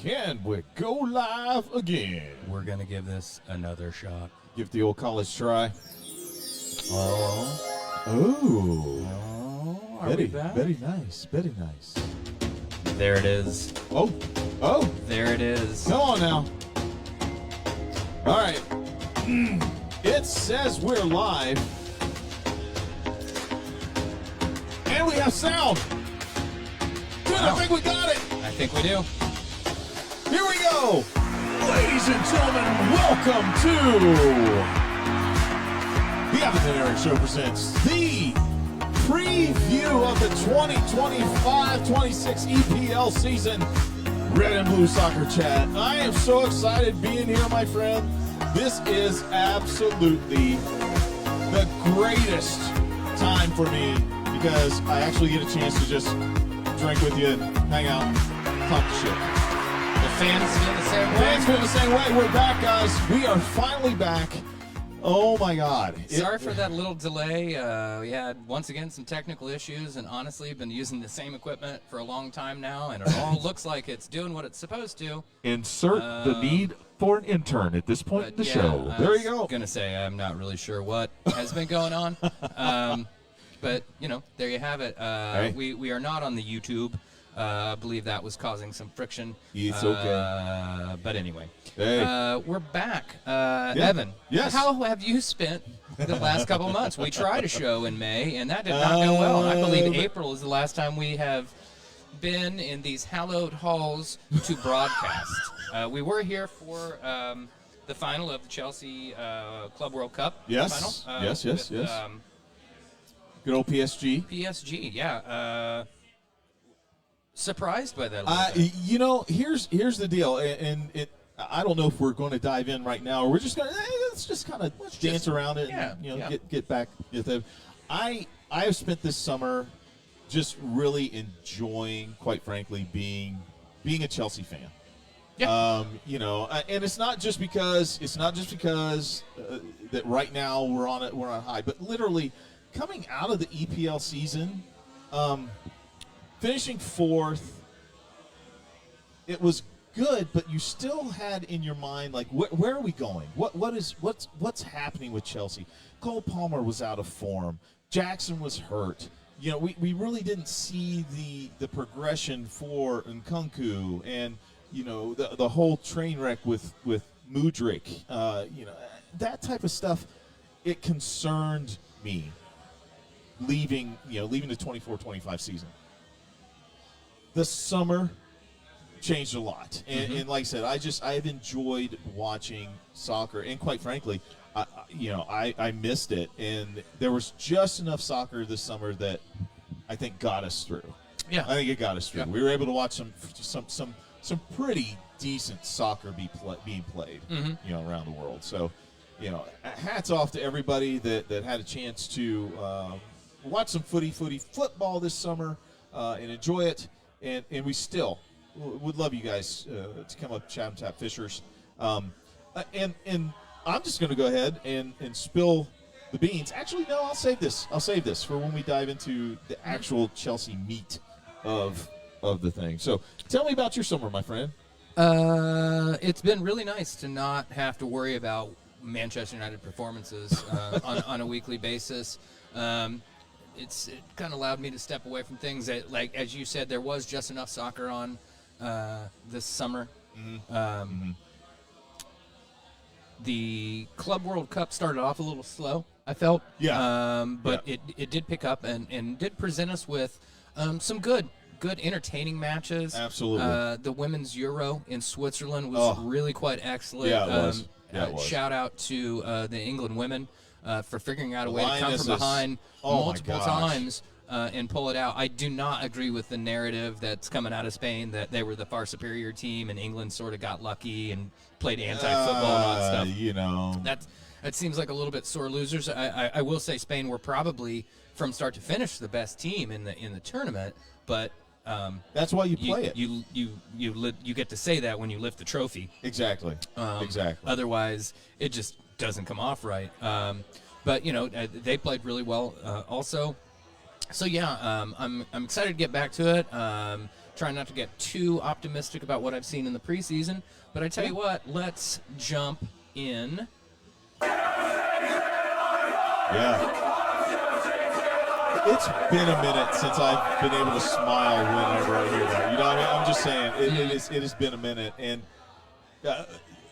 Can we go live again? We're going to give this another shot. Give the old college try. Oh. Oh. Are we back? Very nice. Very nice. There it is. Oh. There it is. Come on now. All right. It says we're live. And we have sound. Dude, Wow. I think we got it. I think we do. Here we go. Ladies and gentlemen, welcome to the Everton Eric Show presents the preview of the 2025-26 EPL season. Red and Blue Soccer Chat. I am so excited being here, my friend. This is absolutely the greatest time for me because I actually get a chance to just drink with you and hang out and talk shit. The fans feel the same way. Fans feel the same way. We're back, guys. We are finally back. Oh, my God. Sorry for that little delay. We had, once again, some technical issues, and honestly, been using the same equipment for a long time now, and it all looks like it's doing what it's supposed to. Insert the need for an intern at this point in the show. There you go. I was going to say, I'm not really sure what has been going on. But, you know, there you have it. Hey. We are not on the YouTube. I believe that was causing some friction. It's okay. But anyway, Hey. we're back. Evan, Yes. how have you spent the last couple months? We tried a show in May, and that did not go well. I believe April is the last time we have been in these hallowed halls to broadcast. We were here for the final of the Chelsea Club World Cup. Yes. Final, Yes. with, Good old PSG. PSG, yeah. Surprised by that a little bit. You know, here's the deal, and I don't know if we're going to dive in right now, or we're just going to let's just kind of dance around it, and get back with it. I have spent this summer just really enjoying, quite frankly, being a Chelsea fan. Yeah. You know, and it's not just because that right now we're on high, but literally coming out of the EPL season. Finishing fourth, it was good, but you still had in your mind like, where are we going? What's happening with Chelsea? Cole Palmer was out of form. Jackson was hurt. You know, we really didn't see the progression for Nkunku, and you know the whole train wreck with Mudryk. You know, that type of stuff. It concerned me leaving the 24-25 season. The summer changed a lot, and like I said, I have enjoyed watching soccer, and quite frankly, I missed it, and there was just enough soccer this summer that I think got us through. Yeah, I think it got us through. Yeah. We were able to watch some pretty decent soccer being played, around the world. So, hats off to everybody that had a chance to watch some football this summer and enjoy it. And we still would love you guys to come up, Chatham Tap Fishers. And I'm just going to go ahead and spill the beans. Actually, no, I'll save this for when we dive into the actual Chelsea meat of the thing. So tell me about your summer, my friend. It's been really nice to not have to worry about Manchester United performances on a weekly basis. It kind of allowed me to step away from things that, like, as you said, there was just enough soccer on this summer. The Club World Cup started off a little slow, I felt. Yeah. But it did pick up and did present us with some good entertaining matches. Absolutely. The Women's Euro in Switzerland was really quite excellent. Yeah, it was. It was. Shout out to the England women for figuring out a way to come Lionesses. from behind multiple my gosh. times and pull it out. I do not agree with the narrative that's coming out of Spain that they were the far superior team and England sort of got lucky and played anti-football and all that stuff. You know. That seems like a little bit sore losers. I will say Spain were probably, from start to finish, the best team in the tournament, but that's why you play it. You get to say that when you lift the trophy. Exactly. Exactly. Otherwise, it just doesn't come off right. But they played really well also. So yeah, I'm excited to get back to it. trying not to get too optimistic about what I've seen in the preseason. But I tell you what, let's jump in. Yeah. It's been a minute since I've been able to smile whenever I hear that. You know what I mean? I'm just saying it has been a minute, and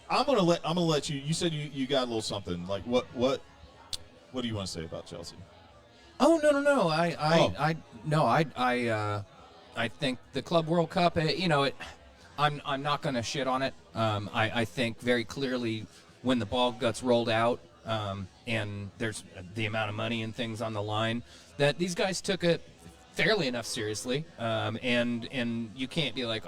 I'm gonna let you. You said you got a little something. Like what do you want to say about Chelsea? Oh no! I think the Club World Cup. I'm not going to shit on it. I think very clearly when the ball gets rolled out, and there's the amount of money and things on the line, that these guys took it fairly enough seriously. And you can't be like,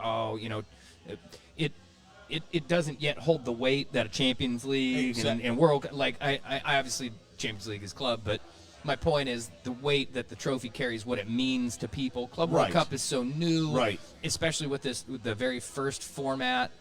it doesn't yet hold the weight that a Champions League and World, like I obviously Champions League is club, but my point is the weight that the trophy carries, what it means to people. Club World Cup is so new, right? Especially with the very first format.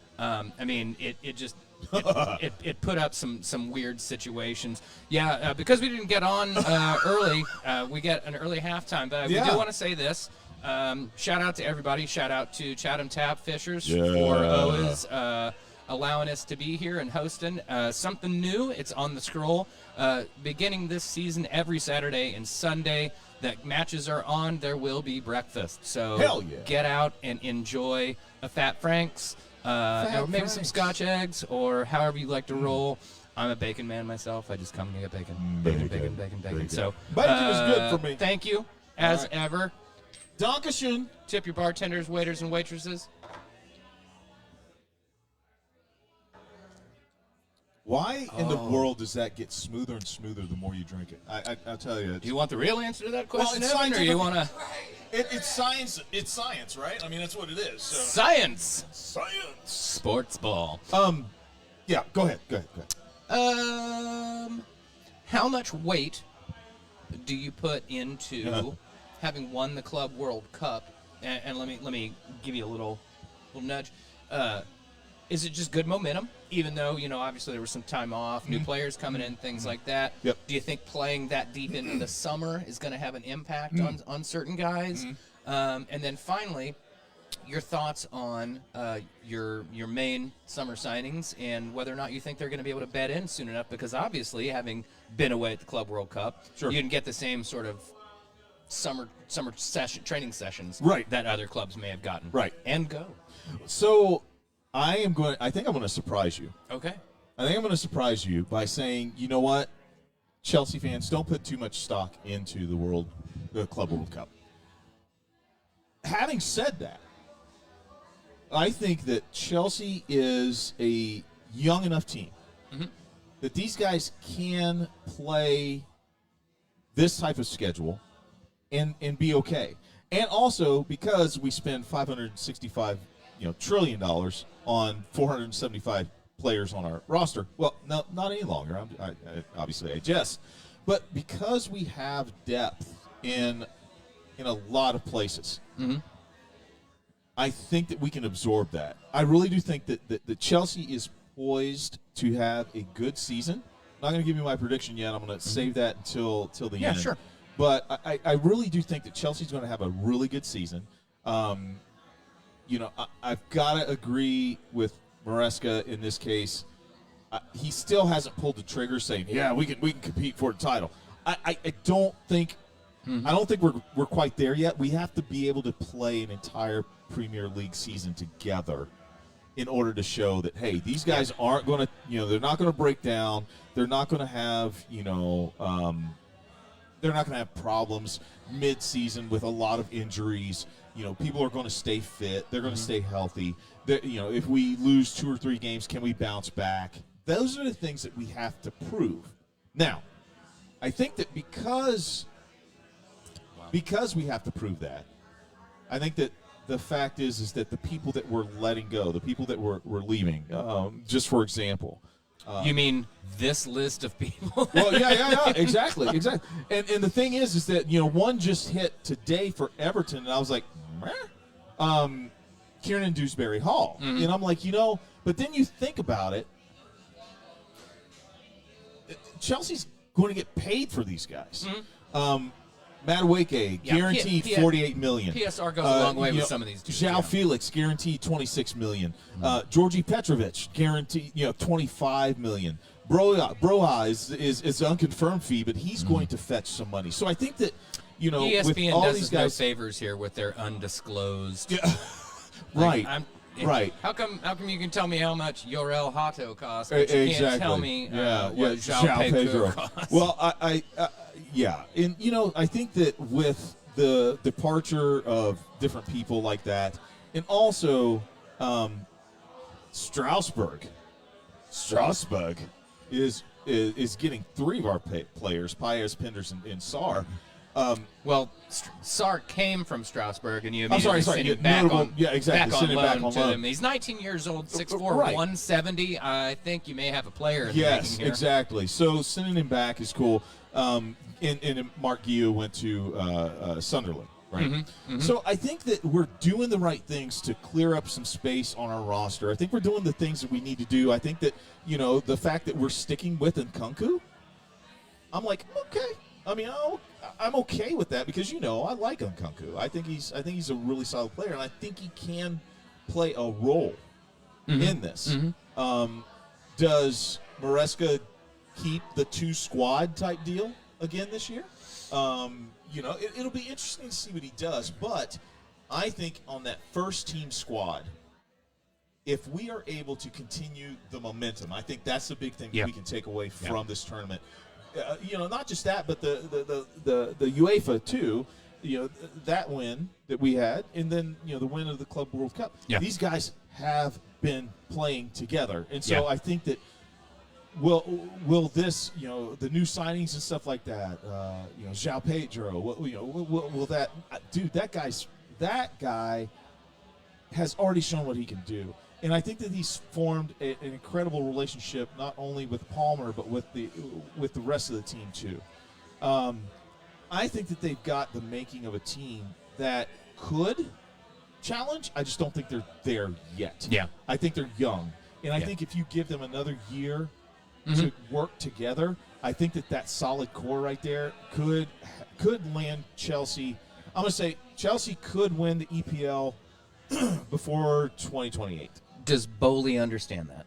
It put up some weird situations. Yeah, because we didn't get on early, we get an early halftime. But we do want to say this. Shout out to everybody. Shout out to Chatham Tap Fishers for always allowing us to be here and hosting. Something new. It's on the scroll. Beginning this season, every Saturday and Sunday that matches are on, there will be breakfast. So get out and enjoy a Fat Frank's. Or maybe some Scotch eggs, or however you like to roll. I'm a bacon man myself. I just come to get bacon. Bacon. So bacon is good for me. Thank you, as ever. Dankeschön. Tip your bartenders, waiters, and waitresses. Why in the world does that get smoother and smoother the more you drink it? I'll tell you. Do you want the real answer to that question, it's Evan, or you want to? It's science. It's science, right? I mean, that's what it is. So. Science. Sports ball. Yeah. Go ahead. How much weight do you put into having won the Club World Cup? And let me give you a little nudge. Is it just good momentum? Even though, obviously there was some time off, new players coming in, things like that. Yep. Do you think playing that deep into the summer is going to have an impact on certain guys? And then finally, your thoughts on your main summer signings and whether or not you think they're going to be able to bed in soon enough, because obviously having been away at the Club World Cup, you didn't get the same sort of summer training sessions that other clubs may have gotten. Right. And go. So I think I'm going to surprise you. Okay. I think I'm going to surprise you by saying, you know what, Chelsea fans, don't put too much stock into the Club World Cup. Having said that, I think that Chelsea is a young enough team that these guys can play this type of schedule and be okay. And also because we spend $565 trillion on 475 players on our roster. Well, no, not any longer. Obviously, I jest. But because we have depth in a lot of places, I think that we can absorb that. I really do think that Chelsea is poised to have a good season. I'm not going to give you my prediction yet. I'm going to save that until the end. Yeah, sure. But I really do think that Chelsea's going to have a really good season. I've got to agree with Maresca in this case. He still hasn't pulled the trigger saying, "Yeah, we can compete for the title." I don't think we're quite there yet. We have to be able to play an entire Premier League season together in order to show that, hey, these guys aren't going to, they're not going to break down. They're not going to have, they're not going to have problems mid-season with a lot of injuries. People are going to stay fit. They're going to stay healthy. If we lose 2 or 3 games, can we bounce back? Those are the things that we have to prove. Now, I think that because we have to prove that, I think that the fact is that the people that we're letting go, the people that we're leaving, just for example. You mean this list of people? Well, yeah, exactly. And the thing is that, one just hit today for Everton, and I was like, Kieran Dewsbury Hall. And I'm like, but then you think about it, Chelsea's going to get paid for these guys. Madueke, Yeah, guaranteed $48 million. PSR goes a long way you with know, some of these dudes. Joao yeah. Felix, guaranteed $26 million. Georgi Petrovic, guaranteed $25 million. Broha is an unconfirmed fee, but he's going to fetch some money. So I think that with ESPN all does these us no guys, favors here with their undisclosed. Yeah. Right. Right. How come you can tell me how much Jorrel Hato costs, but you can't tell me what Joao Pedro costs? Well, and I think that with the departure of different people like that, and also Strasbourg is getting 3 of our players, Paez, Penders, and Sarr. Well, Sarr came from Strasbourg, and you I'm sorry, immediately sent him back on, send him back on to loan. them. He's 19 years old, 6'4", Right. 170. I think you may have a player in the Yes, making here. exactly. So sending him back is cool. And Mark Guillou went to Sunderland, right? Mm-hmm. So I think that we're doing the right things to clear up some space on our roster. I think we're doing the things that we need to do. I think that, the fact that we're sticking with Nkunku, I'm like, okay. I mean, I'm okay with that because I like Nkunku. I think he's a really solid player, and I think he can play a role in this. Mm-hmm. Does Maresca keep the 2 squad type deal again this year? It'll be interesting to see what he does. But I think on that first team squad, if we are able to continue the momentum, I think that's the big thing that we can take away from this tournament. Not just that, but the UEFA too. That win that we had, and then the win of the Club World Cup. Yeah. These guys have been playing together, and so I think that will this the new signings and stuff like that. Joao Pedro. Will that dude? That guy has already shown what he can do. And I think that he's formed an incredible relationship not only with Palmer but with the rest of the team too. I think that they've got the making of a team that could challenge. I just don't think they're there yet. Yeah. I think they're young, and I think if you give them another year to work together, I think that solid core right there could land Chelsea. I'm going to say Chelsea could win the EPL before 2028. Does Bowley understand that?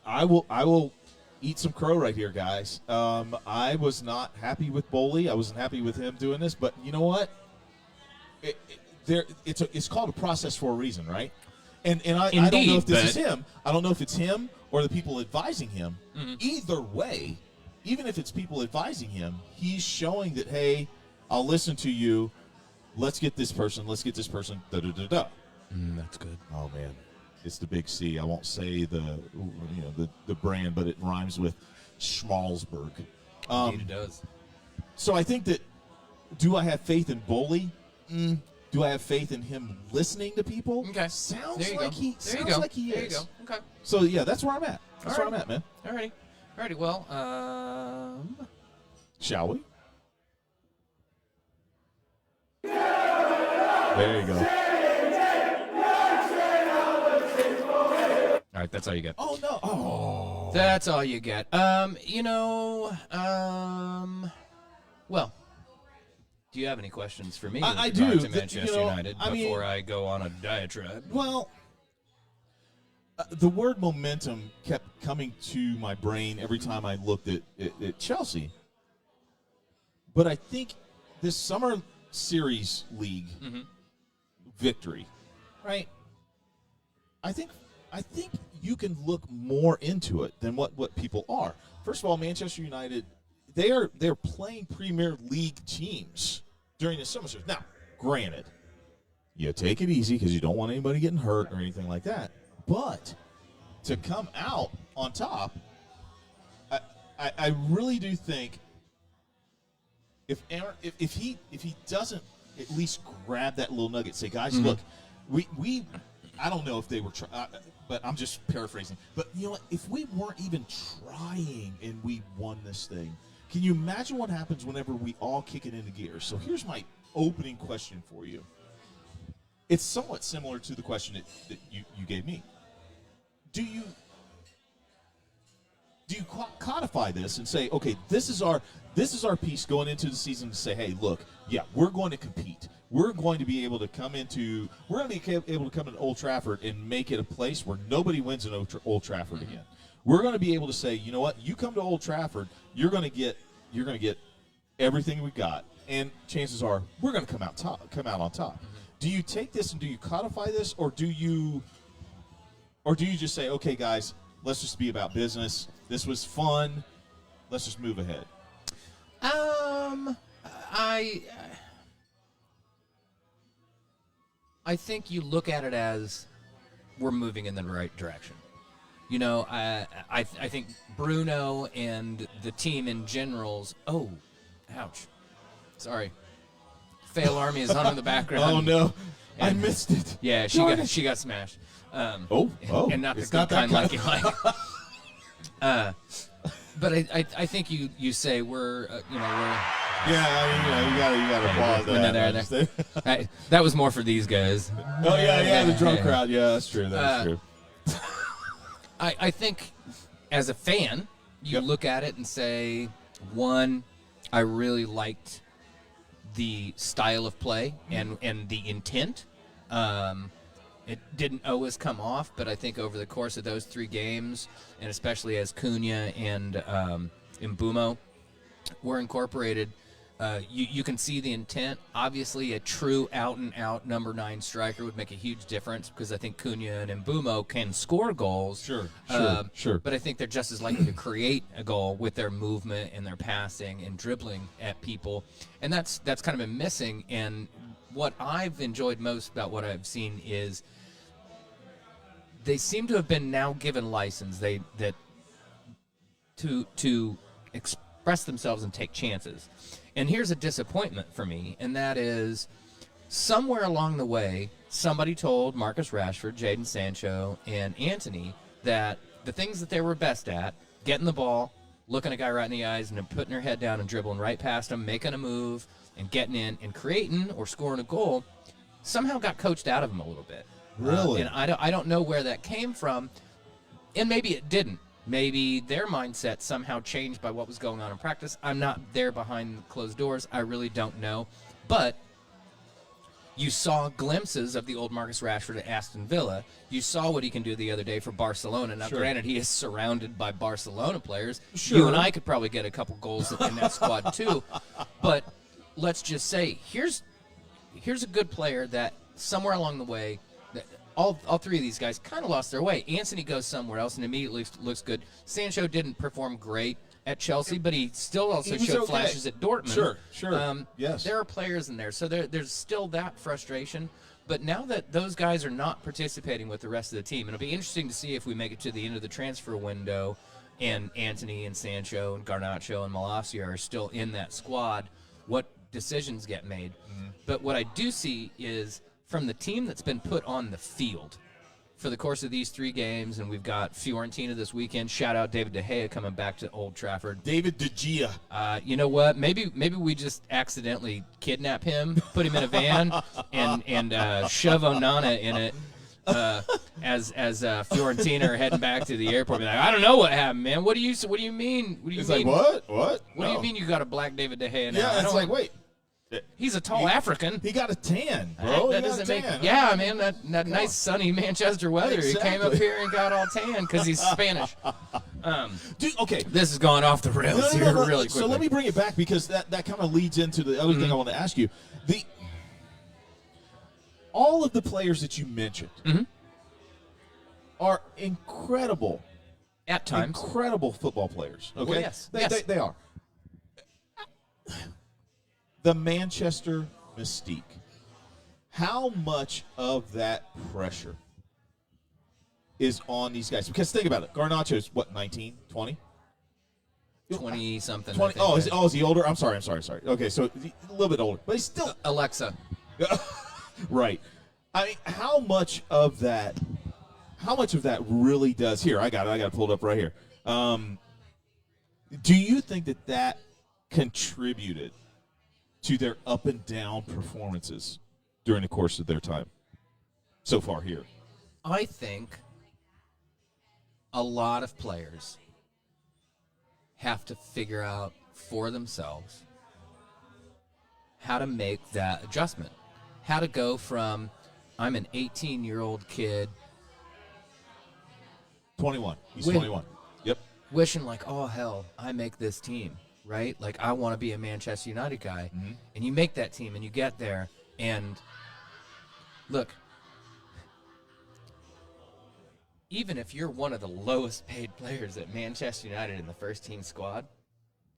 I will eat some crow right here, guys. I was not happy with Bowley. I wasn't happy with him doing this, but you know what? It's called a process for a reason, right? And I don't know if this is him. I don't know if it's him or the people advising him. Mm-hmm. Either way, even if it's people advising him, he's showing that, hey, I'll listen to you. Let's get this person. Let's get this person. That's good. Oh man, it's the big C. I won't say the brand, but it rhymes with Schmalzberg. Indeed it does. So I think that. Do I have faith in Bowley? Do I have faith in him listening to people? Okay. Sounds like he is. There you go. Okay. So yeah, that's where I'm at. That's where I'm at, man. Alrighty. Well, shall we? There you go. All right, that's all you get. Oh no! Oh, that's all you get. Well, do you have any questions for me? I with regard do. To Manchester United before I go on a diatribe. Well, the word momentum kept coming to my brain every time I looked at Chelsea. But I think this summer series league victory, right? I think you can look more into it than what people are. First of all, Manchester United, they're playing Premier League teams during the summer series. Now, granted, you take it easy because you don't want anybody getting hurt or anything like that. But to come out on top, I really do think if he doesn't at least grab that little nugget, say, guys, look, we I don't know if they were but I'm just paraphrasing. But you know what? If we weren't even trying and we won this thing, can you imagine what happens whenever we all kick it into gear? So here's my opening question for you. It's somewhat similar to the question that you gave me. Do you do you codify this and say, okay, this is our piece going into the season to say, hey, look, yeah, we're going to compete. We're going to be able to come into Old Trafford and make it a place where nobody wins in Old Trafford again. We're going to be able to say, you know what, you come to Old Trafford, you're going to get everything we got, and chances are we're going to come out on top. Do you take this and do you codify this, or do you just say, okay, guys, let's just be about business. This was fun. Let's just move ahead. I think you look at it as we're moving in the right direction. You know, I think Bruno and the team in general's. Oh, ouch! Sorry, Fail Army is on in the background. Oh no, I And- missed it. Yeah, she got smashed. Oh, and not the it's good not that kind like you like. But I think you say we're we're. Yeah, I mean, you gotta pause we're that. there. That was more for these guys. Oh yeah, the drunk crowd. Yeah, that's true. That's true. I think as a fan, you look at it and say, one, I really liked the style of play and the intent. It didn't always come off, but I think over the course of those 3 games, and especially as Cunha and Mbumo were incorporated, you can see the intent. Obviously, a true out-and-out number 9 striker would make a huge difference because I think Cunha and Mbumo can score goals. Sure. But I think they're just as likely to create a goal with their movement and their passing and dribbling at people. And that's kind of been missing. And what I've enjoyed most about what I've seen is they seem to have been now given license to express themselves and take chances. And here's a disappointment for me, and that is somewhere along the way, somebody told Marcus Rashford, Jadon Sancho, and Antony that the things that they were best at, getting the ball, looking a guy right in the eyes, and then putting their head down and dribbling right past him, making a move, and getting in and creating or scoring a goal, somehow got coached out of them a little bit. Really? And I don't know where that came from, and maybe it didn't. Maybe their mindset somehow changed by what was going on in practice. I'm not there behind closed doors. I really don't know. But you saw glimpses of the old Marcus Rashford at Aston Villa. You saw what he can do the other day for Barcelona. Now, granted, he is surrounded by Barcelona players. Sure. You and I could probably get a couple goals in that squad too. But let's just say, here's a good player that somewhere along the way, all 3 of these guys kind of lost their way. Antony goes somewhere else and immediately looks good. Sancho didn't perform great at Chelsea, but he still also showed flashes at Dortmund. Sure. Yes. There are players in there, so there's still that frustration. But now that those guys are not participating with the rest of the team, it'll be interesting to see if we make it to the end of the transfer window and Antony and Sancho and Garnacho and Malacia are still in that squad, what decisions get made. But what I do see is from the team that's been put on the field for the course of these 3 games, and we've got Fiorentina this weekend. Shout out David De Gea coming back to Old Trafford. David De Gea. You know what? Maybe we just accidentally kidnap him, put him in a van, and shove Onana in it as Fiorentina are heading back to the airport. Be like, I don't know what happened, man. What do you mean? What do you It's mean? like, what? What do you mean you got a black David De Gea now? Yeah, it's like, wait. He's a tall African. He got a tan, bro. That doesn't make. Yeah, man, that nice sunny Manchester weather. Exactly. He came up here and got all tan because he's Spanish. Dude, okay. This is going off the rails here really quickly. So let me bring it back because that kind of leads into the other thing I want to ask you. All of the players that you mentioned are incredible. At times. Incredible football players. Okay? Well, yes. They are. The Manchester mystique. How much of that pressure is on these guys? Because think about it. Garnacho's, what, 19, 20? 20-something. 20. Is he older? I'm sorry. Okay, so a little bit older. But he's still. Alexa. Right. I mean, how much of that really does. Here, I got it pulled up right here. Do you think that contributed to their up and down performances during the course of their time so far here? I think a lot of players have to figure out for themselves how to make that adjustment. How to go from, I'm an 18-year-old kid 21. He's Wait. 21. Yep. wishing like, oh, hell, I make this team, right? Like, I want to be a Manchester United guy. Mm-hmm. And you make that team, and you get there, and look, even if you're one of the lowest paid players at Manchester United in the first team squad,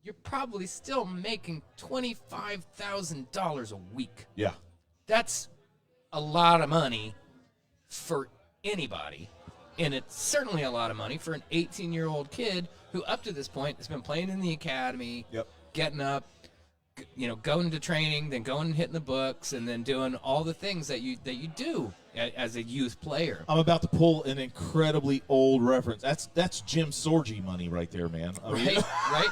you're probably still making $25,000 a week. Yeah. That's a lot of money for anybody. And it's certainly a lot of money for an 18-year-old kid who up to this point has been playing in the academy, Yep. getting up, going to training, then going and hitting the books, and then doing all the things that you do as a youth player. I'm about to pull an incredibly old reference. That's Jim Sorgi money right there, man. I mean, Right?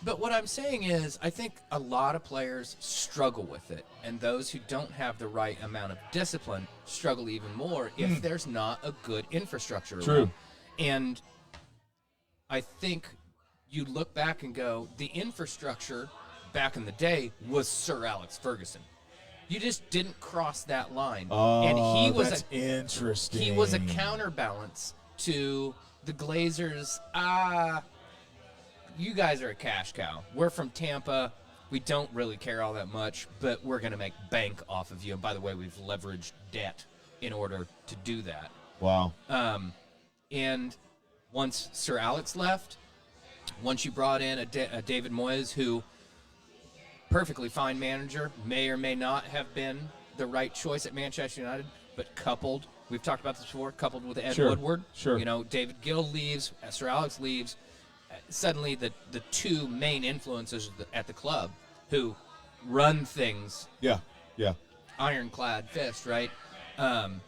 But what I'm saying is, I think a lot of players struggle with it, and those who don't have the right amount of discipline struggle even more if there's not a good infrastructure. True. around. And I think you look back and go, the infrastructure back in the day was Sir Alex Ferguson. You just didn't cross that line. And he was that's interesting. he was a counterbalance to the Glazers. You guys are a cash cow. We're from Tampa. We don't really care all that much, but we're going to make bank off of you. And by the way, we've leveraged debt in order to do that. Wow. And once Sir Alex left, once you brought in a David Moyes, who perfectly fine manager, may or may not have been the right choice at Manchester United, but coupled, we've talked about this before, coupled with Ed Sure, Woodward. sure. David Gill leaves, Sir Alex leaves. Suddenly the two main influencers at the club who run things Yeah. Yeah. ironclad fist, right? And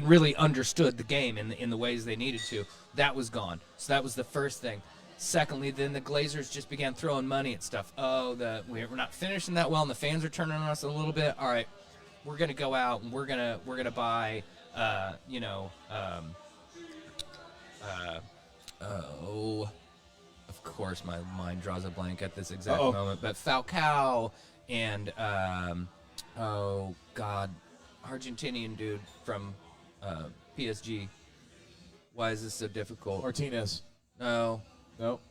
really understood the game in the ways they needed to. That was gone. So that was the first thing. Secondly, then the Glazers just began throwing money at stuff. Oh, we're not finishing that well, and the fans are turning on us a little bit. All right, we're gonna go out and we're gonna buy, of course, my mind draws a blank at this exact moment. But Falcao and Argentinian dude from PSG. Why is this so difficult? Martinez. No. Nope.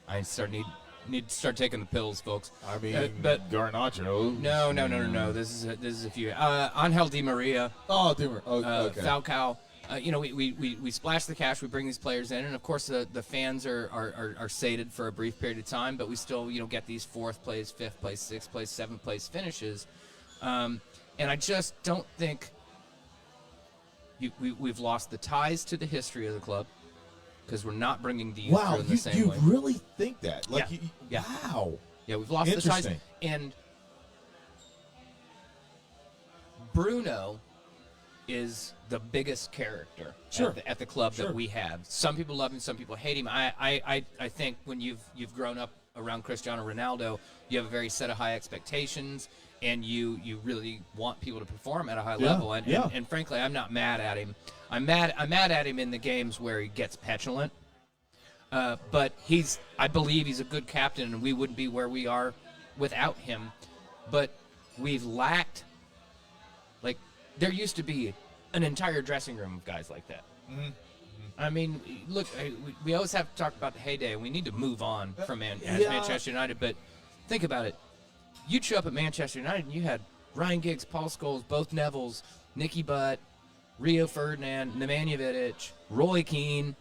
I need to start taking the pills, folks. I mean, but Garnacho. No. This is a few. Angel Di Maria. Oh, Dimmer. Oh, okay. Falcao. We splash the cash. We bring these players in, and of course the fans are sated for a brief period of time. But we still get these 4th place, 5th place, 6th place, 7th place finishes, and I just don't think we've lost the ties to the history of the club because we're not bringing the youth Wow, through in the same you way. really think that? Like, Yeah. Wow. Yeah, we've lost the ties. Interesting. And Bruno is the biggest character Sure. at the club Sure. that we have. Some people love him, some people hate him. I think when you've grown up around Cristiano Ronaldo, you have a very set of high expectations, and you really want people to perform at a high level. And frankly, I'm not mad at him. I'm mad at him in the games where he gets petulant. But I believe he's a good captain, and we wouldn't be where we are without him. But we've lacked, like, there used to be an entire dressing room of guys like that. Mm-hmm. I mean, look, we always have to talk about the heyday. We need to move on from Manchester United. But think about it. You'd show up at Manchester United, and you had Ryan Giggs, Paul Scholes, both Nevilles, Nicky Butt, Rio Ferdinand, Nemanja Vidic, Roy Keane,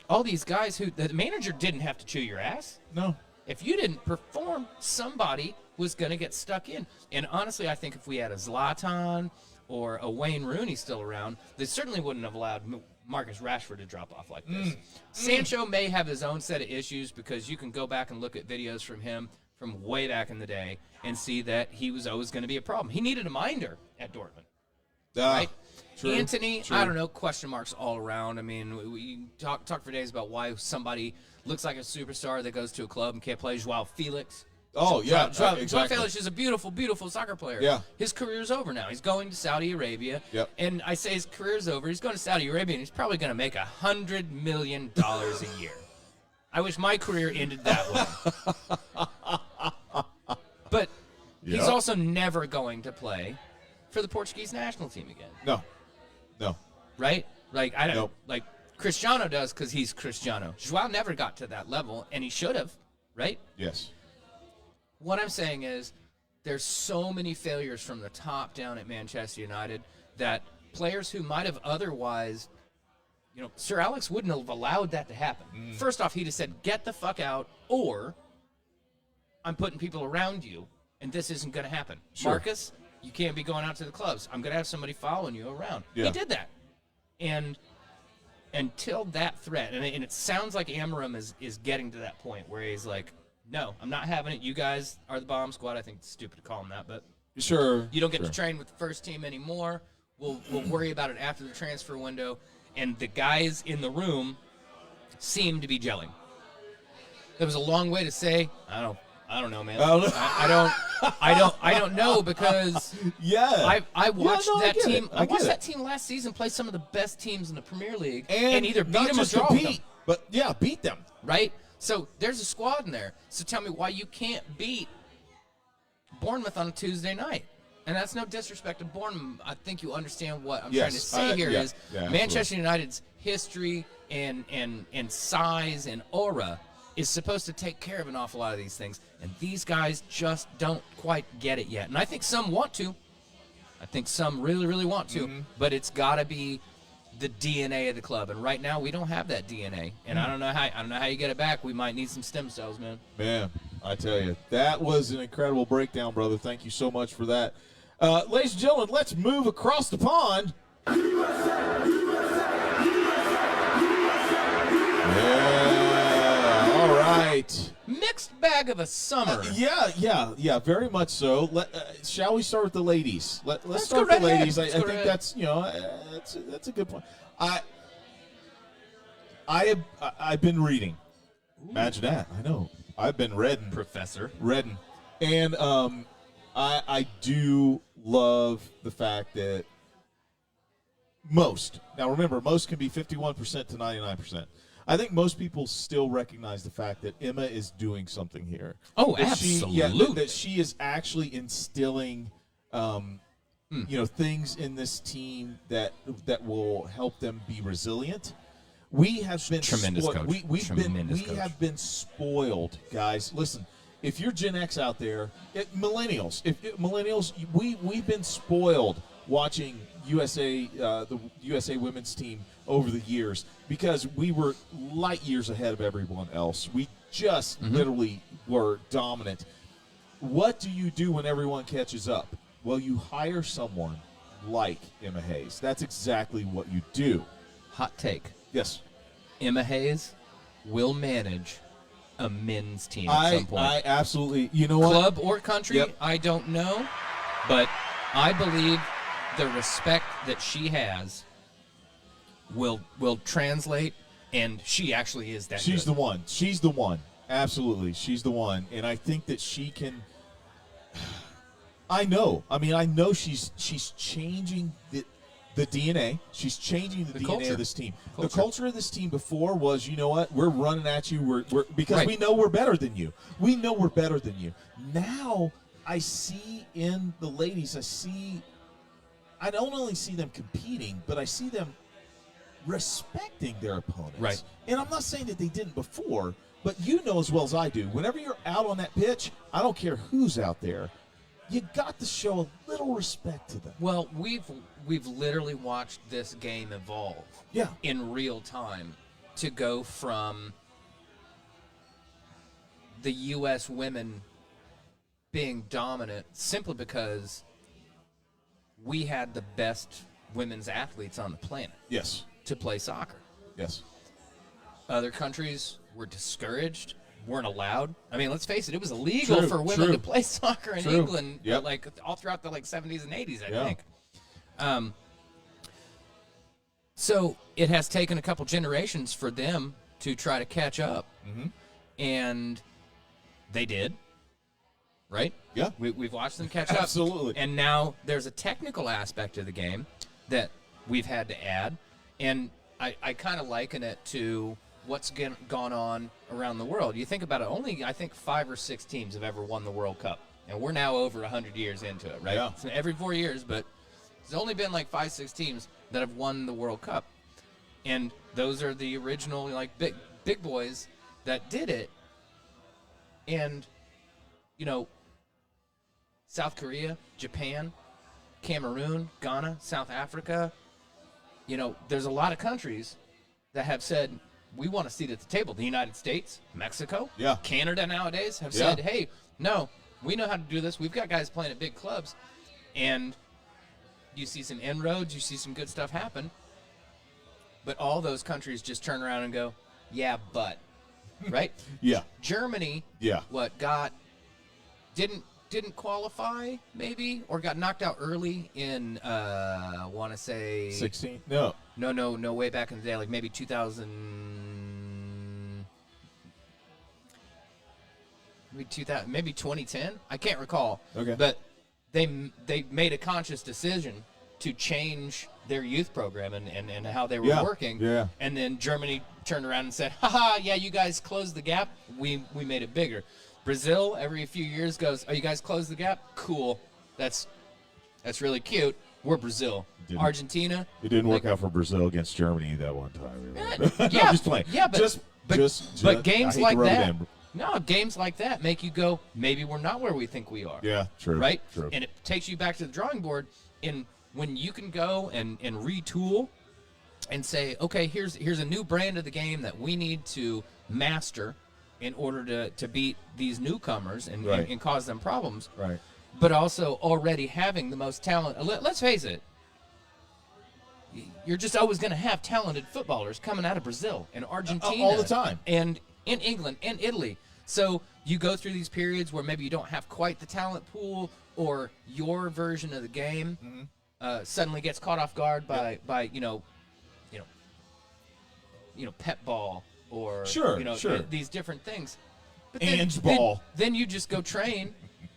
all these guys who the manager didn't have to chew your ass. No. If you didn't perform, somebody was going to get stuck in. And honestly, I think if we had a Zlatan or a Wayne Rooney still around, they certainly wouldn't have allowed Marcus Rashford to drop off like this. Sancho may have his own set of issues because you can go back and look at videos from him from way back in the day and see that he was always going to be a problem. He needed a minder at Dortmund, right? True, Anthony, true. I don't know, question marks all around. I mean, we talk for days about why somebody looks like a superstar that goes to a club and can't play. Joao Felix, Oh, yeah, Joao exactly. Felix is a beautiful, beautiful soccer player. Yeah. His career's over now. He's going to Saudi Arabia. Yep. And I say his career's over. He's going to Saudi Arabia, and he's probably going to make $100 million a year. I wish my career ended that way. But he's Yep. also never going to play for the Portuguese national team again. No. Right? Like, I don't Nope. like Cristiano does because he's Cristiano. Joao never got to that level, and he should have, right? Yes. What I'm saying is there's so many failures from the top down at Manchester United that players who might have otherwise, Sir Alex wouldn't have allowed that to happen. First off, he'd have said, get the fuck out, or I'm putting people around you, and this isn't going to happen. Sure. Marcus, you can't be going out to the clubs. I'm going to have somebody following you around. Yeah. He did that. And until that threat, and it sounds like Amarim is getting to that point where he's like, no, I'm not having it. You guys are the bomb squad. I think it's stupid to call them that, but Sure. you don't get to train with the first team anymore. We'll worry about it after the transfer window. And the guys in the room seem to be gelling. That was a long way to say, I don't know, man. I don't know because Yeah. I watched I that get team. it. I watched get that it. team last season play some of the best teams in the Premier League And either beat not them or just to draw with them. beat, but yeah, beat them. Right? So there's a squad in there. So tell me why you can't beat Bournemouth on a Tuesday night. And that's no disrespect to Bournemouth. I think you understand what I'm trying to say here is Manchester United's history and size and aura is supposed to take care of an awful lot of these things. And these guys just don't quite get it yet. And I think some want to. I think some really, really want to. But it's got to be the DNA of the club. And right now we don't have that DNA. And I don't know how you get it back. We might need some stem cells, man. Man, I tell you, that was an incredible breakdown, brother. Thank you so much for that. Ladies and gentlemen, let's move across the pond. Yeah, all right. Mixed bag of a summer. Yeah, very much so. Shall we start with the ladies? Let's start go with the right ladies. ahead. I Let's go think right that's a good point. I've been reading. Imagine that. I know. I've been reading. Professor. Reading. And I do love the fact that most can be 51% to 99%. I think most people still recognize the fact that Emma is doing something here. Oh, That absolutely. that she is actually instilling, things in this team that will help them be resilient. We have been Tremendous spoiled. coach. We Tremendous coach. have been spoiled, guys. Listen, if you're Gen X out there, millennials, we've been spoiled watching the USA women's team over the years because we were light years ahead of everyone else. We just literally were dominant. What do you do when everyone catches up? Well, you hire someone like Emma Hayes. That's exactly what you do. Hot take. Yes. Emma Hayes will manage a men's team at some point. I absolutely. You know what? Club or country, Yep. I don't know. But I believe the respect that she has will translate, and she actually is that She's good. the one. She's the one. Absolutely. She's the one. And I think that she can. I know she's changing the DNA. She's changing the DNA culture. of this team. Culture. The culture of this team before was, you know what? We're running at you. We're because Right. we know we're better than you. We know we're better than you. Now I see in the ladies, I don't only see them competing, but I see them respecting their opponents. Right. And I'm not saying that they didn't before, but you know as well as I do, whenever you're out on that pitch, I don't care who's out there, you got to show a little respect to them. Well, we've literally watched this game evolve Yeah. in real time to go from the U.S. women being dominant simply because we had the best women's athletes on the planet Yes. to play soccer. Yes. Other countries were discouraged, weren't allowed. I mean, let's face it, it was illegal True, for women true. to play soccer in True. England, Yep. like all throughout the 70s and 80s, I Yeah. think. So it has taken a couple generations for them to try to catch up, and they did. right? Yeah. We've watched them catch up. Absolutely. And now there's a technical aspect of the game that we've had to add. And I kind of liken it to what's gone on around the world. You think about it, only I think 5 or 6 teams have ever won the World Cup. And we're now over 100 years into it, right? Yeah. So every 4 years, but there's only been like 5, 6 teams that have won the World Cup. And those are the original like big boys that did it. And, South Korea, Japan, Cameroon, Ghana, South Africa, there's a lot of countries that have said, we want a seat at the table. The United States, Mexico, Yeah. Canada nowadays have Yeah. said, hey, no, we know how to do this. We've got guys playing at big clubs. And you see some inroads, you see some good stuff happen. But all those countries just turn around and go, yeah, but, right? Yeah. Germany, Yeah. didn't qualify maybe, or got knocked out early in I want to say 16? No. no, way back in the day, like maybe 2000, maybe 2010. I can't recall. Okay. But they made a conscious decision to change their youth program and how they were Yeah, working. yeah. And then Germany turned around and said, haha, yeah, you guys closed the gap. We made it bigger. Brazil every few years goes, oh, you guys closed the gap? Cool. That's really cute. We're Brazil. Didn't- Argentina. It didn't work like- out for Brazil against Germany that one time. Yeah, I'm just playing. Yeah, but but games I hate like to rub it that. in. No, games like that make you go, maybe we're not where we think we are. Yeah, true. Right? True. And it takes you back to the drawing board. And when you can go and retool and say, okay, here's a new brand of the game that we need to master in order to beat these newcomers and, Right. and cause them problems. Right. But also already having the most talent. Let's face it. You're just always going to have talented footballers coming out of Brazil and Argentina. All the time. And in England and Italy. So you go through these periods where maybe you don't have quite the talent pool, or your version of the game suddenly gets caught off guard by pet ball or Sure. these different things. But Ange ball. Then you just go train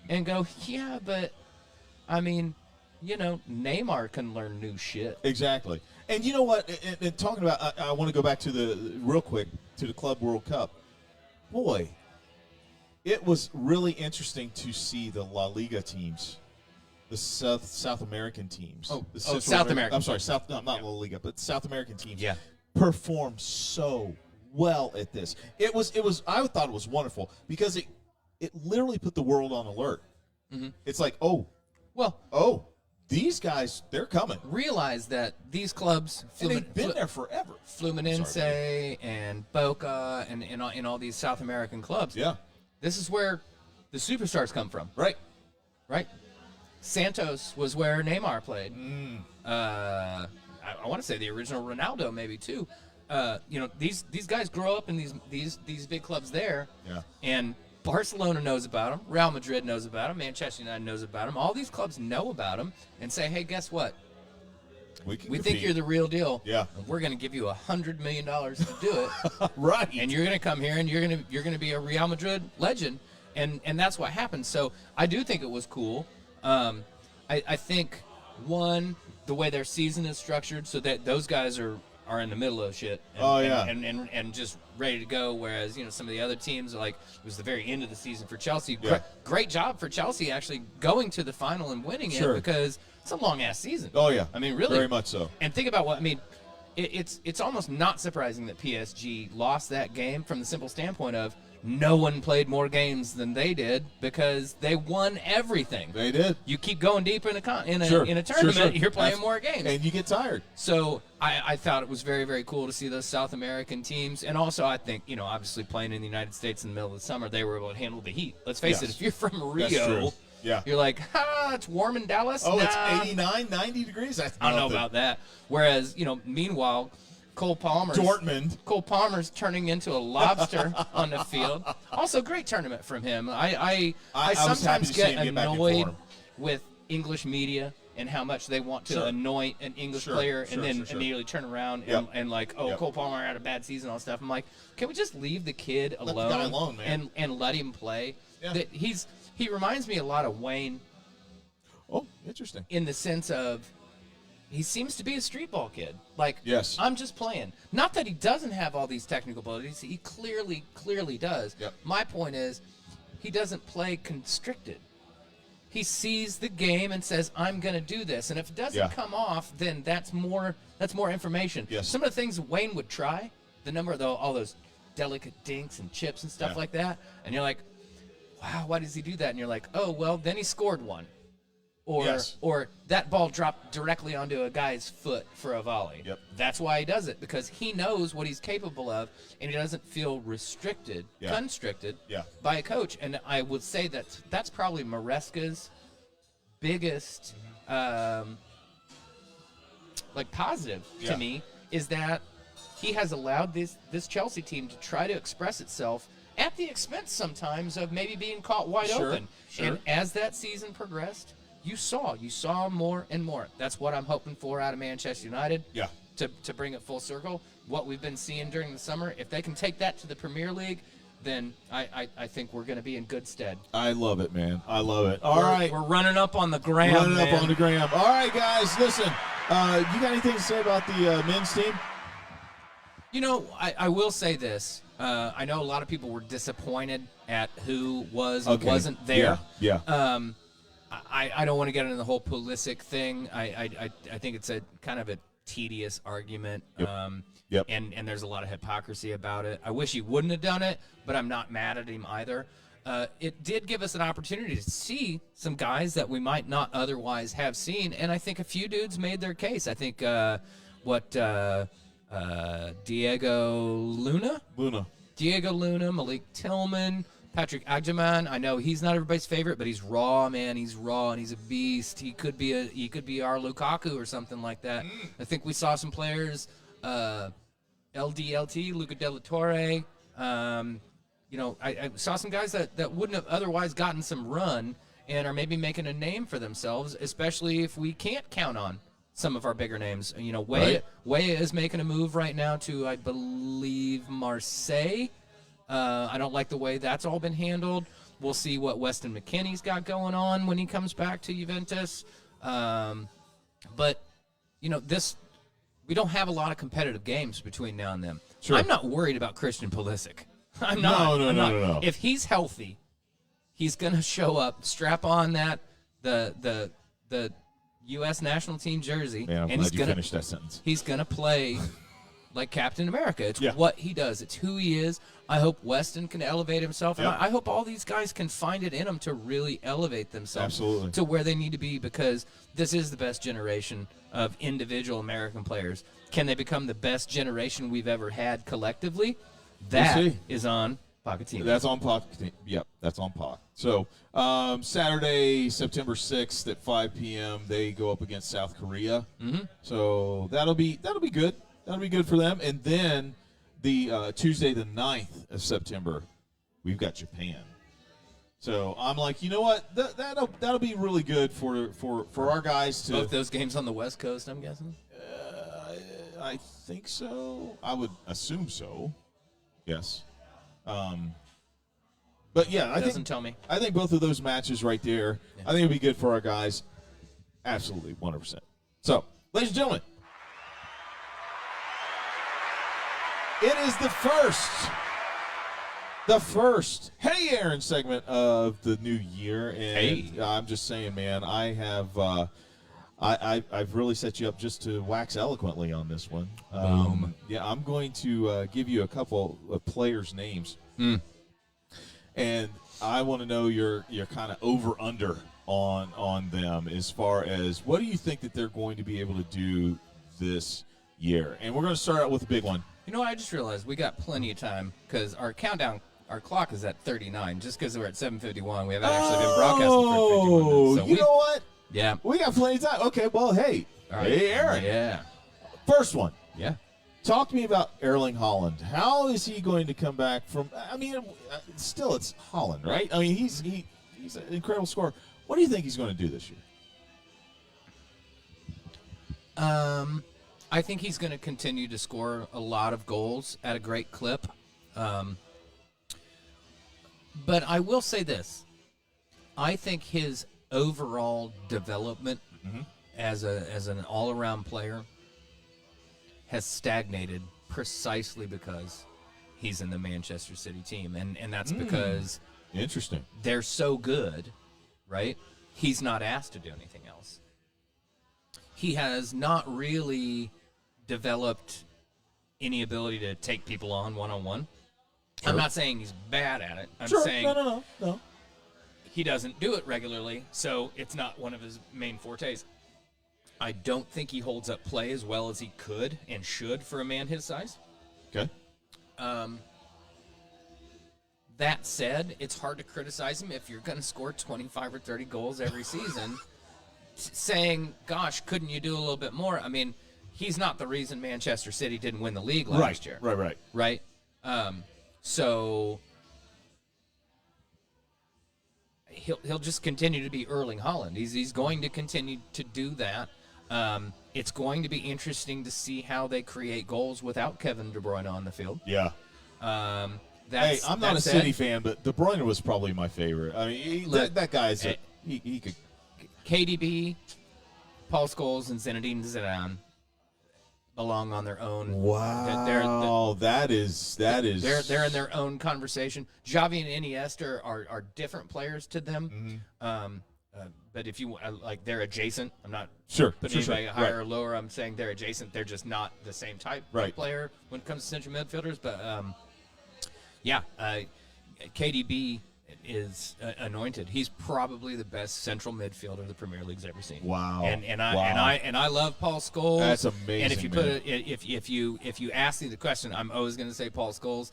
and go, yeah, but I mean, Neymar can learn new shit. Exactly. And you know what? And talking about, I want to go back to real quick to the Club World Cup. Boy, it was really interesting to see the La Liga teams, the South American teams. The Central South American. I'm sorry, not La Liga, but South American teams. Yeah. Perform so well at this. It was. I thought it was wonderful because it literally put the world on alert. Mm-hmm. It's like, Well, these guys, they're coming. realize that these clubs, And they've been there forever. Fluminense Sorry, and Boca and all these South American clubs. Yeah. This is where the superstars come from, Right. right? Santos was where Neymar played. I want to say the original Ronaldo, maybe too. These guys grow up in these big clubs there. Yeah. And Barcelona knows about them. Real Madrid knows about them. Manchester United knows about them. All these clubs know about them and say, hey, guess what? We think you're the real deal. Yeah. And we're going to give you $100 million to do it. right. And you're going to come here and you're going to be a Real Madrid legend. And that's what happened. So I do think it was cool. I think, one, the way their season is structured so that those guys are in the middle of shit and just ready to go, whereas some of the other teams, like, it was the very end of the season for Chelsea. Yeah. Great job for Chelsea actually going to the final and winning Sure. it, because it's a long ass season. Oh yeah. I mean, really, very much so. And think about it's almost not surprising that PSG lost that game from the simple standpoint of no one played more games than they did, because they won everything. They did. You keep going deeper in a Sure. tournament, Sure. you're playing That's- more games. and you get tired. So I thought it was very, very cool to see those South American teams. And also I think, obviously playing in the United States in the middle of the summer, they were able to handle the heat. Let's face it, Yes. if you're from That's Rio, true. Yeah. you're like, it's warm in Dallas? Oh, Nah. it's 89, 90 degrees. I don't know about that. Whereas, meanwhile, Cole Palmer's turning into a lobster on the field. Also, great tournament from him. I was happy sometimes to see get him get back in annoyed form. with English media and how much they want to Sure. anoint an English Sure, player sure, and then sure, sure. immediately turn around Yep. and like, Yep. Cole Palmer had a bad season and all stuff. I'm like, can we just leave the kid Let the alone, guy alone, man. and let him play? Yeah. That he's He reminds me a lot of Wayne Oh, interesting. in the sense of he seems to be a street ball kid. Like, Yes. I'm just playing. Not that he doesn't have all these technical abilities. He clearly does. Yep. My point is he doesn't play constricted. He sees the game and says, I'm going to do this. And if it doesn't come off, then that's more information. Yes. Some of the things Wayne would try, the number of all those delicate dinks and chips and stuff like that, and you're like, wow, why does he do that? And you're like, oh, well, then he scored one. Or that ball dropped directly onto a guy's foot for a volley. Yep. That's why he does it, because he knows what he's capable of, and he doesn't feel constricted by a coach. And I would say that's probably Maresca's biggest positive to me, is that he has allowed this Chelsea team to try to express itself at the expense sometimes of maybe being caught wide open. And as that season progressed, you saw more and more. That's what I'm hoping for out of Manchester United. Yeah. To bring it full circle, what we've been seeing during the summer, if they can take that to the Premier League, then I think we're going to be in good stead. I love it, man. I love it. All right. We're running up on the gram, Running man. up on the gram. All right, guys, listen. You got anything to say about the men's team? You know, I will say this. I know a lot of people were disappointed at who was and wasn't there. Yeah. I don't want to get into the whole Pulisic thing. I think it's a kind of a tedious argument. Yep. And there's a lot of hypocrisy about it. I wish he wouldn't have done it, but I'm not mad at him either. It did give us an opportunity to see some guys that we might not otherwise have seen, and I think a few dudes made their case. I think Diego Luna, Malik Tillman, Patrick Agyeman. I know he's not everybody's favorite, but he's raw, man. He's raw and he's a beast. He could be our Lukaku or something like that. I think we saw some players, LDLT, Luca De La Torre. I saw some guys that wouldn't have otherwise gotten some run and are maybe making a name for themselves, especially if we can't count on some of our bigger names. You know, Weah is making a move right now to, I believe, Marseille. I don't like the way that's all been handled. We'll see what Weston McKennie's got going on when he comes back to Juventus. But, you know, we don't have a lot of competitive games between now and then. Sure. I'm not worried about Christian Pulisic. I'm not. No. If he's healthy, he's going to show up, strap on the U.S. national team jersey, Man, I'm and glad you finished that sentence. He's going to play like Captain America. It's Yeah. what he does. It's who he is. I hope Weston can elevate himself, and I hope all these guys can find it in them to really elevate themselves to where they need to be, because this is the best generation of individual American players. Can they become the best generation we've ever had collectively? That is on Pochettino. That's on Pochettino. Yep, that's on Poch. So Saturday, September 6th at 5 p.m., they go up against South Korea. Mm-hmm. So that'll be good. That'll be good for them. And then the Tuesday, the 9th of September, we've got Japan. So I'm like, you know what? That'll be really good for our guys to. Both those games on the West Coast, I'm guessing. I think so. I would assume so. Yes. But yeah, I think both of those matches right there, I think it'll be good for our guys. Absolutely, 100%. So, ladies and gentlemen, it is the first Hey Aaron segment of the new year, and I'm just saying, man, I have I've really set you up just to wax eloquently on this one. Boom. Yeah, I'm going to give you a couple of players' names, and I want to know your kind of over/under on them as far as what do you think that they're going to be able to do this year. And we're going to start out with a big one. You know what? I just realized we got plenty of time because our clock is at 39. Just because we're at 7:51, we haven't actually been broadcasting for 51 minutes. So you know what? Yeah. We got plenty of time. Okay, well, hey. All right. Hey, Aaron. Yeah. First one. Yeah. Talk to me about Erling Haaland. How is he going to come back from – I mean, still it's Haaland, right? I mean, he's an incredible scorer. What do you think he's going to do this year? I think he's going to continue to score a lot of goals at a great clip. But I will say this. I think his overall development as an all-around player has stagnated precisely because he's in the Manchester City team, and that's because Interesting. they're so good, right? He's not asked to do anything else. He has not really developed any ability to take people on one-on-one. Sure. I'm not saying he's bad at it. I'm Sure. saying No. he doesn't do it regularly, so it's not one of his main fortes. I don't think he holds up play as well as he could and should for a man his size. Okay. That said, it's hard to criticize him if you're going to score 25 or 30 goals every season. Saying, gosh, couldn't you do a little bit more? I mean, he's not the reason Manchester City didn't win the league last year. Right. So he'll just continue to be Erling Haaland. He's going to continue to do that. It's going to be interesting to see how they create goals without Kevin De Bruyne on the field. Yeah. Hey, I'm not a City fan, but De Bruyne was probably my favorite. I mean, that guy's he could. KDB, Paul Scholes, and Zinedine Zidane belong on their own. Wow, that is. They're in their own conversation. Xavi and Iniesta are different players to them. But if you like, they're adjacent. I'm not putting anybody higher or lower. I'm saying they're adjacent. They're just not the same type of player when it comes to central midfielders. But KDB is anointed. He's probably the best central midfielder the Premier League's ever seen. Wow. And I love Paul Scholes. That's amazing. And if you put it, if you ask me the question, I'm always going to say Paul Scholes.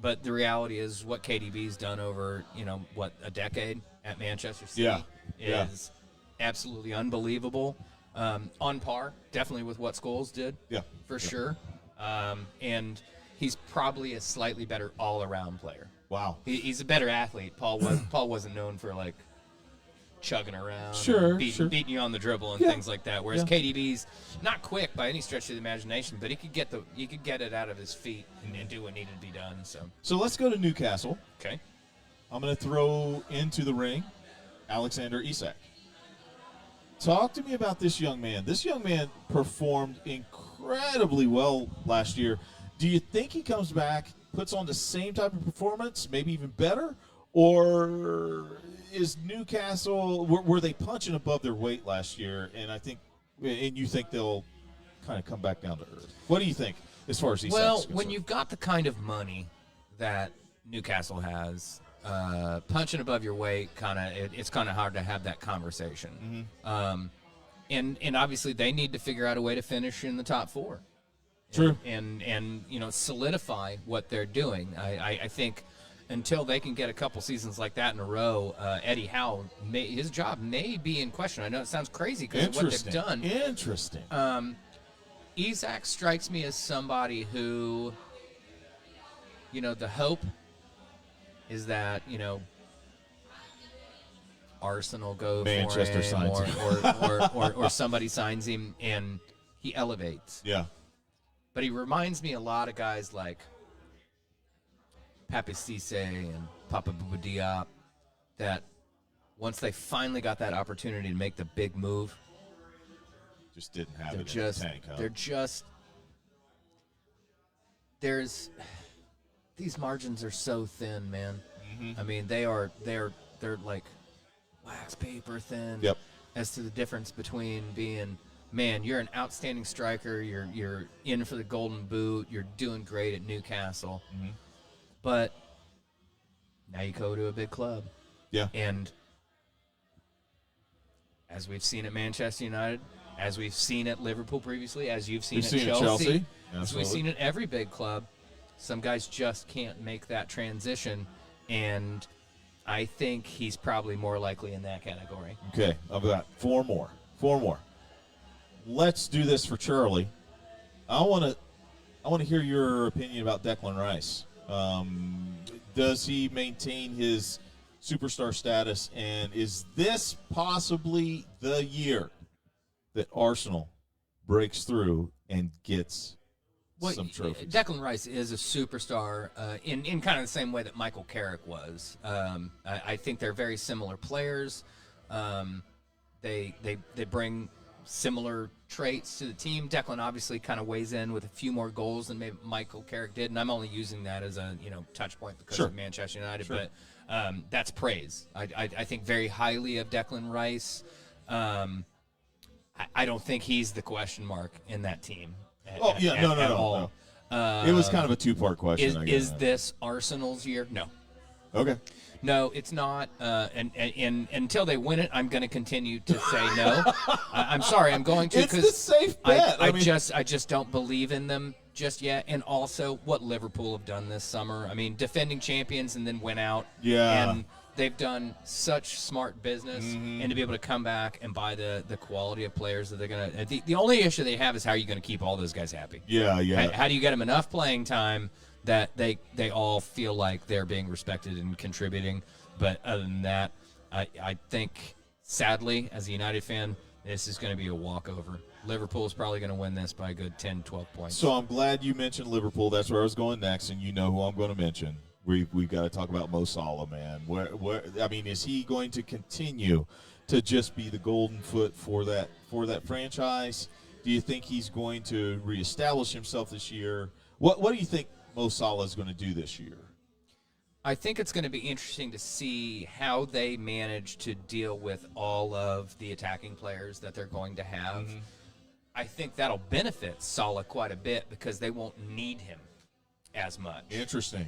But the reality is, what KDB's done over a decade at Manchester City is absolutely unbelievable. On par, definitely with what Scholes did. Yeah, for sure. And he's probably a slightly better all-around player. Wow. He's a better athlete. Paul wasn't known for like chugging around, beating you on the dribble and things like that. Whereas KDB's not quick by any stretch of the imagination, but he could get it out of his feet and do what needed to be done. So let's go to Newcastle. Okay. I'm going to throw into the ring Alexander Isak. Talk to me about this young man. This young man performed incredibly well last year. Do you think he comes back, puts on the same type of performance, maybe even better? Or is Newcastle, were they punching above their weight last year? And you think they'll kind of come back down to earth? What do you think as far as Isak's concerned? When you've got the kind of money that Newcastle has, punching above your weight, it's kind of hard to have that conversation. And obviously they need to figure out a way to finish in the top four. True. And solidify what they're doing. I think until they can get a couple seasons like that in a row, Eddie Howe, his job may be in question. I know it sounds crazy because of what they've done. Interesting. Isak strikes me as somebody who, the hope is that, Arsenal go Manchester for him, signs him. or somebody signs him and he elevates. Yeah. But he reminds me a lot of guys like Pape Cisse and Papa Bouba Diop that once they finally got that opportunity to make the big move, just didn't have it in the tank, huh? These margins are so thin, man. I mean, they're like wax paper thin. Yep. As to the difference between being, man, you're an outstanding striker, you're in for the Golden Boot, you're doing great at Newcastle, but now you go to a big club. Yeah. And as we've seen at Manchester United, as we've seen at Liverpool previously, as you've seen at Chelsea, as we've seen at every big club, some guys just can't make that transition, and I think he's probably more likely in that category. Okay, I've got four more. Let's do this for Charlie. I want to hear your opinion about Declan Rice. Does he maintain his superstar status, and is this possibly the year that Arsenal breaks through and gets some trophies. Declan Rice is a superstar in kind of the same way that Michael Carrick was. I think they're very similar players. They bring similar traits to the team. Declan obviously kind of weighs in with a few more goals than maybe Michael Carrick did, and I'm only using that as a touch point because of Manchester United. Sure. But that's praise. I think very highly of Declan Rice. I don't think he's the question mark in that team. No. It was kind of a two-part question. Is this Arsenal's year? No. Okay. No, it's not. And until they win it, I'm going to continue to say no. I'm sorry, I'm going to. It's the safe bet. I just don't believe in them just yet. And also, what Liverpool have done this summer. I mean, defending champions and then went out. Yeah. And they've done such smart business, and to be able to come back and buy the quality of players that they're going to. The only issue they have is how are you going to keep all those guys happy? Yeah. How do you get them enough playing time that they all feel like they're being respected and contributing? But other than that, I think, sadly, as a United fan, this is going to be a walkover. Liverpool is probably going to win this by a good 10, 12 points. So I'm glad you mentioned Liverpool. That's where I was going next, and you know who I'm going to mention. We've got to talk about Mo Salah, man. Is he going to continue to just be the golden foot for that franchise? Do you think he's going to reestablish himself this year? What do you think Mo Salah is going to do this year? I think it's going to be interesting to see how they manage to deal with all of the attacking players that they're going to have. Mm-hmm. I think that'll benefit Salah quite a bit because they won't need him as much. Interesting.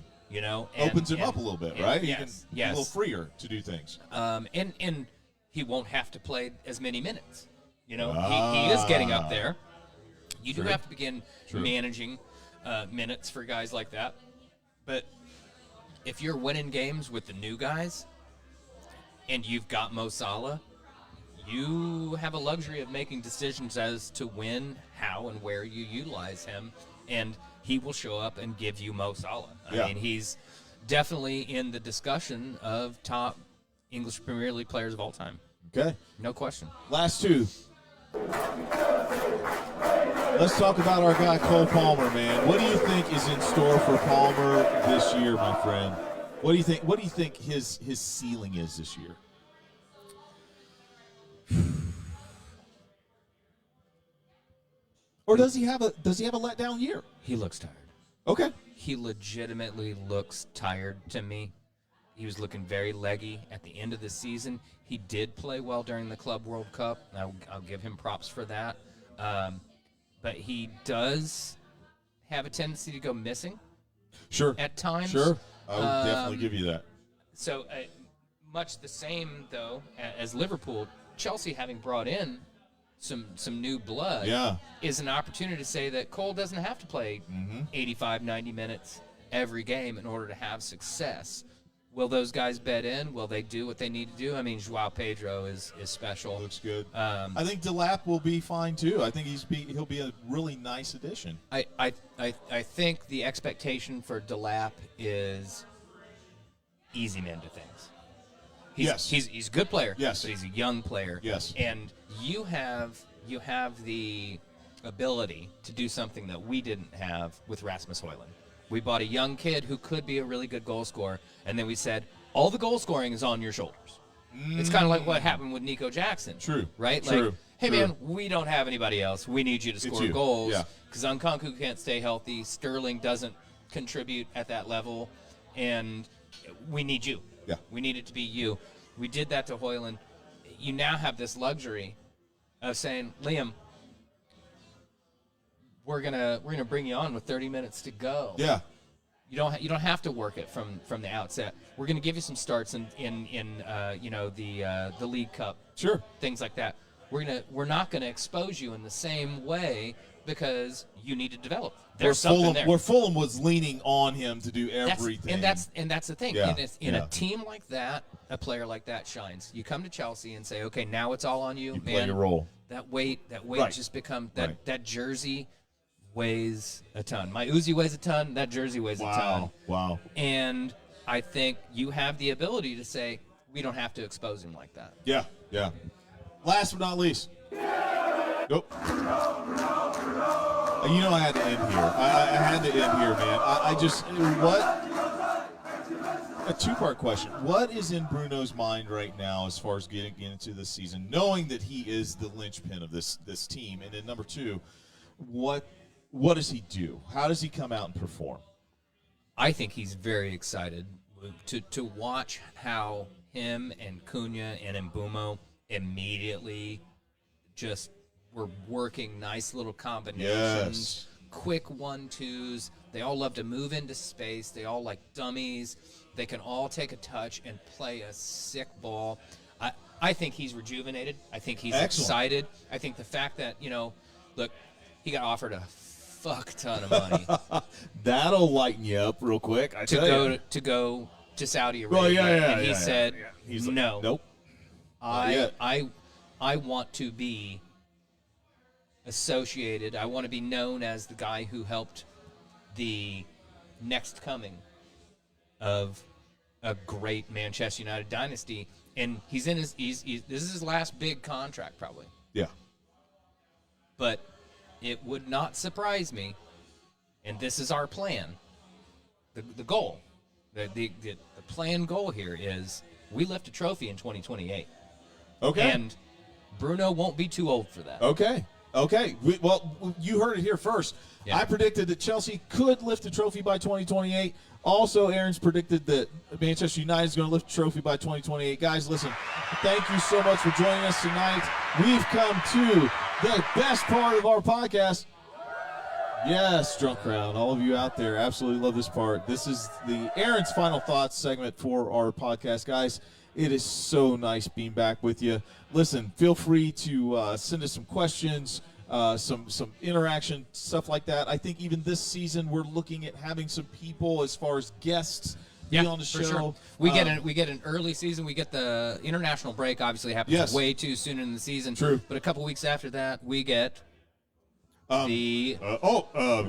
Opens him up a little bit, right? Yes, he can be a little freer to do things. And he won't have to play as many minutes. He is getting up there. You do have to begin managing minutes for guys like that. But if you're winning games with the new guys and you've got Mo Salah, you have a luxury of making decisions as to when, how, and where you utilize him. And he will show up and give you Mo Salah. I mean, he's definitely in the discussion of top English Premier League players of all time. Okay. No question. Last two. Let's talk about our guy Cole Palmer, man. What do you think is in store for Palmer this year, my friend? What do you think? What do you think his ceiling is this year? Or does he have a letdown year? He looks tired. Okay. He legitimately looks tired to me. He was looking very leggy at the end of the season. He did play well during the Club World Cup. I'll give him props for that. But he does have a tendency to go missing. Sure. At times. Sure. I would definitely give you that. So much the same, though, as Liverpool, Chelsea having brought in some new blood is an opportunity to say that Cole doesn't have to play 85, 90 minutes every game in order to have success. Will those guys bet in? Will they do what they need to do? I mean, Joao Pedro is special. Looks good. I think Delap will be fine too. I think he'll be a really nice addition. I think the expectation for Delap is easy man to things. He's a good player. Yes. But he's a young player. Yes. And you have the ability to do something that we didn't have with Rasmus Højlund. We bought a young kid who could be a really good goal scorer, and then we said, all the goal scoring is on your shoulders. It's kind of like what happened with Nico Jackson. True. Right? True. Like, hey, man, we don't have anybody else. We need you to score goals. Because Nkunku can't stay healthy. Sterling doesn't contribute at that level. And we need you. Yeah. We need it to be you. We did that to Højlund. You now have this luxury of saying, Liam, we're gonna bring you on with 30 minutes to go. Yeah. You don't have to work it from the outset. We're gonna give you some starts in the League Cup. Sure. Things like that. We're not gonna expose you in the same way because you need to develop. There's something there. Where Fulham was leaning on him to do everything. That's the thing. Yeah. In a team like that, a player like that shines. You come to Chelsea and say, okay, now it's all on you. You man, play your role. That weight just becomes that jersey weighs a ton. My Uzi weighs a ton. That jersey weighs a ton. Wow. And I think you have the ability to say, we don't have to expose him like that. Yeah. Last but not least. Nope. You know, I had to end here. I had to end here, man. I just what. A two-part question. What is in Bruno's mind right now as far as getting into this season, knowing that he is the linchpin of this team? And then number two, what does he do? How does he come out and perform? I think he's very excited to watch how him and Cunha and Mbumo immediately just were working nice little combinations, quick 1-2s. They all love to move into space. They all like dummies. They can all take a touch and play a sick ball. I think he's rejuvenated. I think he's excited. I think the fact that, look, he got offered a fuck ton of money. That'll lighten you up real quick. To go to Saudi Arabia. And he said, he's like, no. Nope. I want to be associated. I want to be known as the guy who helped the next coming of a great Manchester United dynasty, and this is his last big contract probably. Yeah. But it would not surprise me, and this is our plan. The goal, the planned goal here is we lift a trophy in 2028. Okay. And Bruno won't be too old for that. Okay. Well, you heard it here first. Yeah. I predicted that Chelsea could lift the trophy by 2028. Also, Aaron's predicted that Manchester United is going to lift the trophy by 2028. Guys, listen, thank you so much for joining us tonight. We've come to the best part of our podcast. Yes, drunk crowd, all of you out there absolutely love this part. This is the Aaron's Final Thoughts segment for our podcast. Guys, it is so nice being back with you. Listen, feel free to send us some questions, some interaction, stuff like that. I think even this season we're looking at having some people as far as guests be on the show. Sure. We get an early season. We get the international break. Obviously, happens way too soon in the season. True. But a couple weeks after that, we get the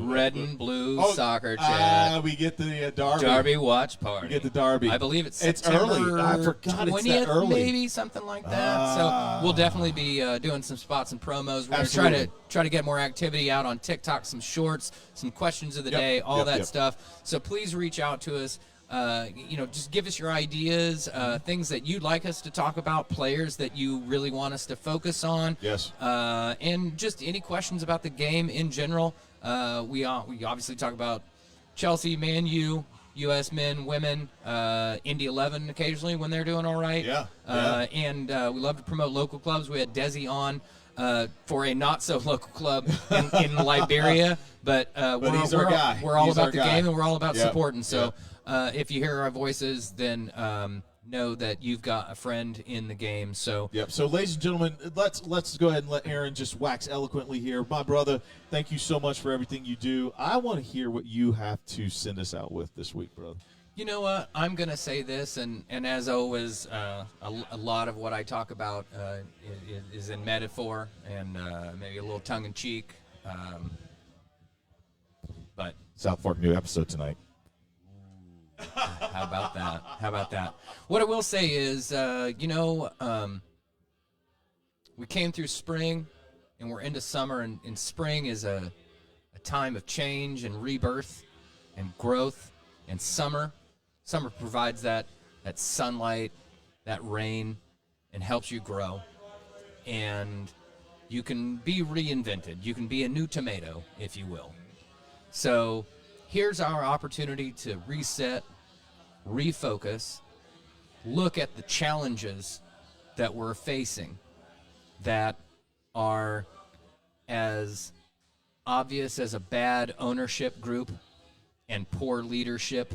red and blue soccer chat. We get the Derby. Derby watch party. We get the Derby. I believe it's early. I forgot 20th, it's that early. Maybe something like that. So we'll definitely be doing some spots and promos. We're going to try to get more activity out on TikTok, some shorts, some questions of the day, all that stuff. So please reach out to us. Just give us your ideas, things that you'd like us to talk about, players that you really want us to focus on. Yes. And just any questions about the game in general. We obviously talk about Chelsea, Man U, U.S. men, women, Indy 11 occasionally when they're doing all right. Yeah. And we love to promote local clubs. We had Desi on for a not-so-local club in Liberia. But he's our guy. We're all about the game, and we're all about Yep. supporting. So if you hear our voices, then know that you've got a friend in the game. So So, ladies and gentlemen, let's go ahead and let Aaron just wax eloquently here. My brother, thank you so much for everything you do. I want to hear what you have to send us out with this week, brother. You know what? I'm going to say this, and as always, a lot of what I talk about is in metaphor and maybe a little tongue-in-cheek. But South Park new episode tonight. How about that? What I will say is, we came through spring, and we're into summer, and spring is a time of change and rebirth and growth, and summer provides that sunlight, that rain, and helps you grow. And you can be reinvented. You can be a new tomato, if you will. So here's our opportunity to reset, refocus, look at the challenges that we're facing that are as obvious as a bad ownership group and poor leadership,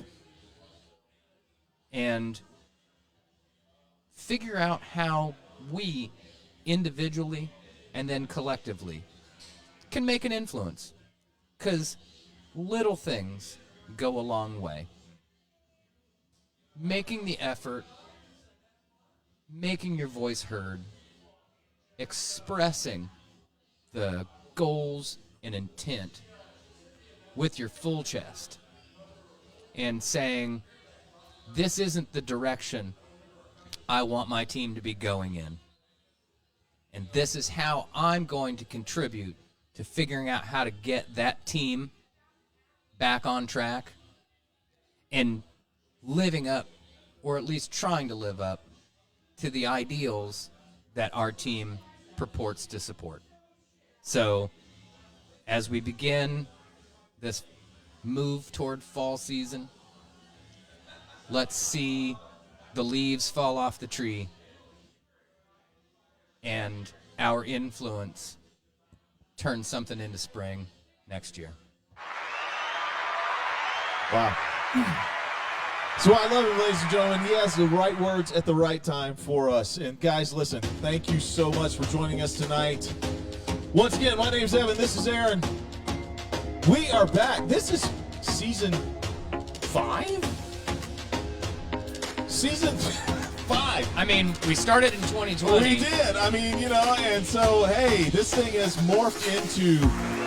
and figure out how we individually and then collectively can make an influence, because little things go a long way. Making the effort, making your voice heard, expressing the goals and intent with your full chest, and saying, this isn't the direction I want my team to be going in, and this is how I'm going to contribute to figuring out how to get that team back on track and living up, or at least trying to live up, to the ideals that our team purports to support. So as we begin this move toward fall season, let's see the leaves fall off the tree and our influence turn something into spring next year. Wow. So I love it, ladies and gentlemen. He has the right words at the right time for us. And guys, listen, thank you so much for joining us tonight. Once again, my name's Evan. This is Aaron. We are back. This is season 5? Season 5. I mean, we started in 2020. We did. I mean, and so, hey, this thing has morphed into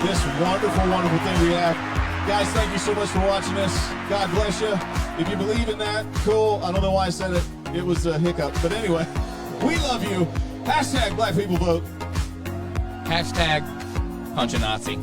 this wonderful, wonderful thing we have. Guys, thank you so much for watching us. God bless you. If you believe in that, cool. I don't know why I said it. It was a hiccup. But anyway, we love you. # Black People Vote. # Punch a Nazi.